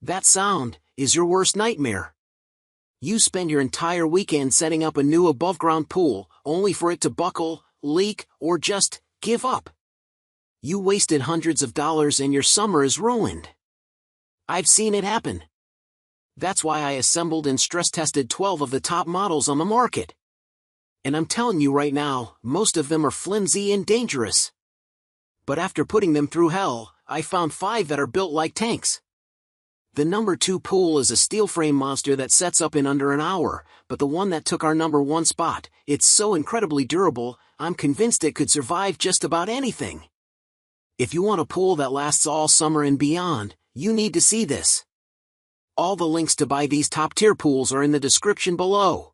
That sound is your worst nightmare. You spend your entire weekend setting up a new above-ground pool, only for it to buckle, leak, or just give up. You wasted hundreds of dollars and your summer is ruined. I've seen it happen. That's why I assembled and stress-tested 12 of the top models on the market. And I'm telling you right now, most of them are flimsy and dangerous. But after putting them through hell, I found 5 that are built like tanks. The number 2 pool is a steel frame monster that sets up in under an hour, but the one that took our number 1 spot, it's so incredibly durable, I'm convinced it could survive just about anything. If you want a pool that lasts all summer and beyond, you need to see this. All the links to buy these top-tier pools are in the description below.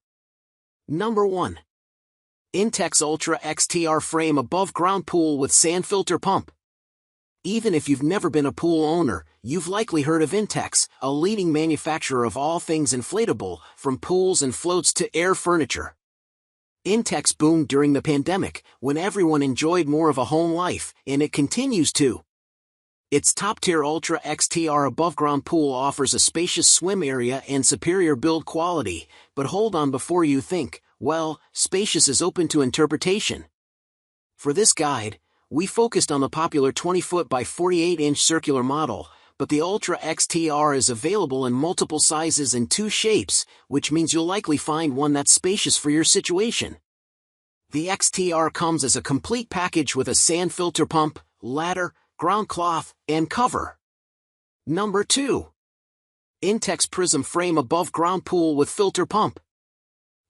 Number 1. Intex Ultra XTR Frame Above Ground Pool with Sand Filter Pump. Even if you've never been a pool owner, you've likely heard of Intex, a leading manufacturer of all things inflatable, from pools and floats to air furniture. Intex boomed during the pandemic, when everyone enjoyed more of a home life, and it continues to. Its top-tier Ultra XTR above-ground pool offers a spacious swim area and superior build quality, but hold on before you think, well, spacious is open to interpretation. For this guide, we focused on the popular 20-foot by 48-inch circular model, but the Ultra XTR is available in multiple sizes and 2 shapes, which means you'll likely find one that's spacious for your situation. The XTR comes as a complete package with a sand filter pump, ladder, ground cloth, and cover. Number 2. Intex Prism Frame Above Ground Pool with Filter Pump.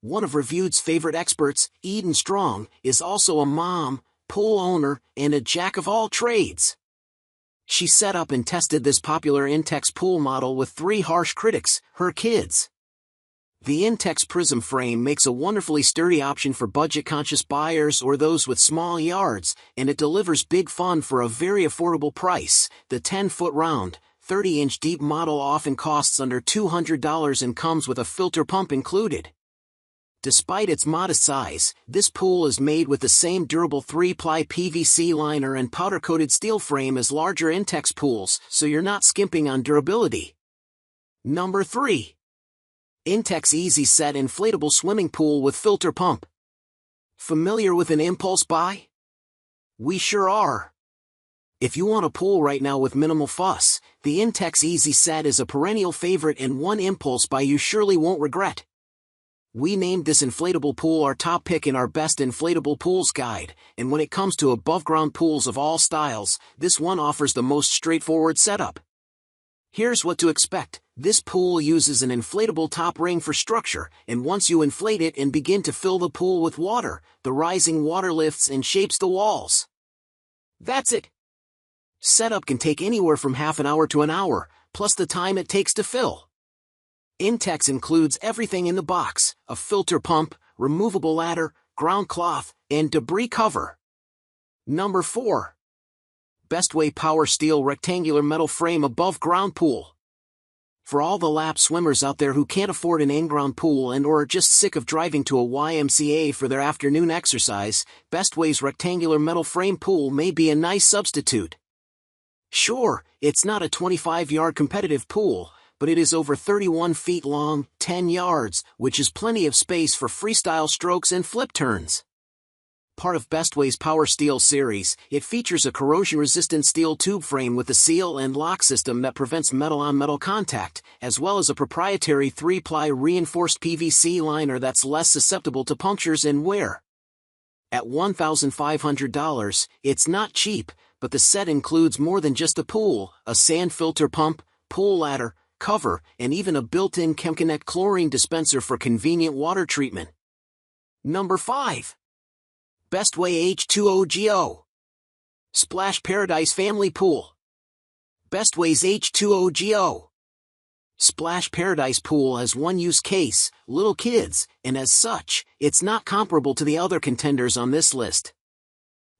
One of Reviewed's favorite experts, Eden Strong, is also a mom, pool owner, and a jack of all trades. She set up and tested this popular Intex pool model with 3 harsh critics, her kids. The Intex Prism frame makes a wonderfully sturdy option for budget-conscious buyers or those with small yards, and it delivers big fun for a very affordable price. The 10-foot round, 30-inch deep model often costs under $200 and comes with a filter pump included. Despite its modest size, this pool is made with the same durable 3-ply PVC liner and powder-coated steel frame as larger Intex pools, so you're not skimping on durability. Number 3. Intex Easy Set Inflatable Swimming Pool with Filter Pump. Familiar with an impulse buy? We sure are. If you want a pool right now with minimal fuss, the Intex Easy Set is a perennial favorite and one impulse buy you surely won't regret. We named this inflatable pool our top pick in our Best Inflatable Pools guide, and when it comes to above-ground pools of all styles, this one offers the most straightforward setup. Here's what to expect. This pool uses an inflatable top ring for structure, and once you inflate it and begin to fill the pool with water, the rising water lifts and shapes the walls. That's it. Setup can take anywhere from half an hour to an hour, plus the time it takes to fill. Intex includes everything in the box: a filter pump, removable ladder, ground cloth, and debris cover. Number 4. Bestway Power Steel Rectangular Metal Frame Above Ground Pool. For all the lap swimmers out there who can't afford an in-ground pool and or are just sick of driving to a YMCA for their afternoon exercise, Bestway's rectangular metal frame pool may be a nice substitute. Sure, it's not a 25-yard competitive pool, but it is over 31 feet long, 10 yards, which is plenty of space for freestyle strokes and flip turns. Part of Bestway's Power Steel series, it features a corrosion-resistant steel tube frame with a seal and lock system that prevents metal-on-metal contact, as well as a proprietary 3-ply reinforced PVC liner that's less susceptible to punctures and wear. At $1,500, it's not cheap, but the set includes more than just a pool: a sand filter pump, pool ladder, cover, and even a built-in ChemConnect chlorine dispenser for convenient water treatment. Number 5. Bestway H2OGO Splash Paradise Family Pool. Bestway's H2OGO Splash Paradise Pool has one use case: little kids, and as such, it's not comparable to the other contenders on this list.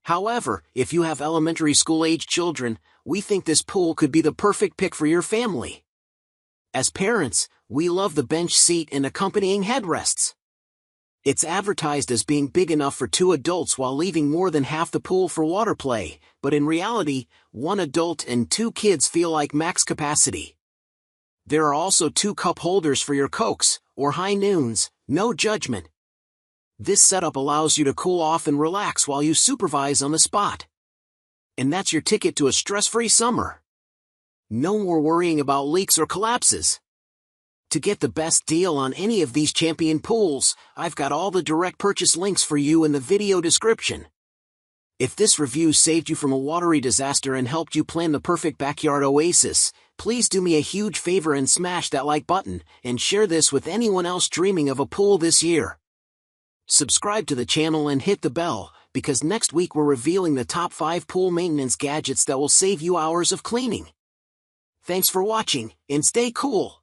However, if you have elementary school-age children, we think this pool could be the perfect pick for your family. As parents, we love the bench seat and accompanying headrests. It's advertised as being big enough for 2 adults while leaving more than half the pool for water play, but in reality, 1 adult and 2 kids feel like max capacity. There are also 2 cup holders for your Cokes, or high noons, no judgment. This setup allows you to cool off and relax while you supervise on the spot. And that's your ticket to a stress-free summer. No more worrying about leaks or collapses. To get the best deal on any of these champion pools, I've got all the direct purchase links for you in the video description. If this review saved you from a watery disaster and helped you plan the perfect backyard oasis, please do me a huge favor and smash that like button, and share this with anyone else dreaming of a pool this year. Subscribe to the channel and hit the bell, because next week we're revealing the top 5 pool maintenance gadgets that will save you hours of cleaning. Thanks for watching, and stay cool.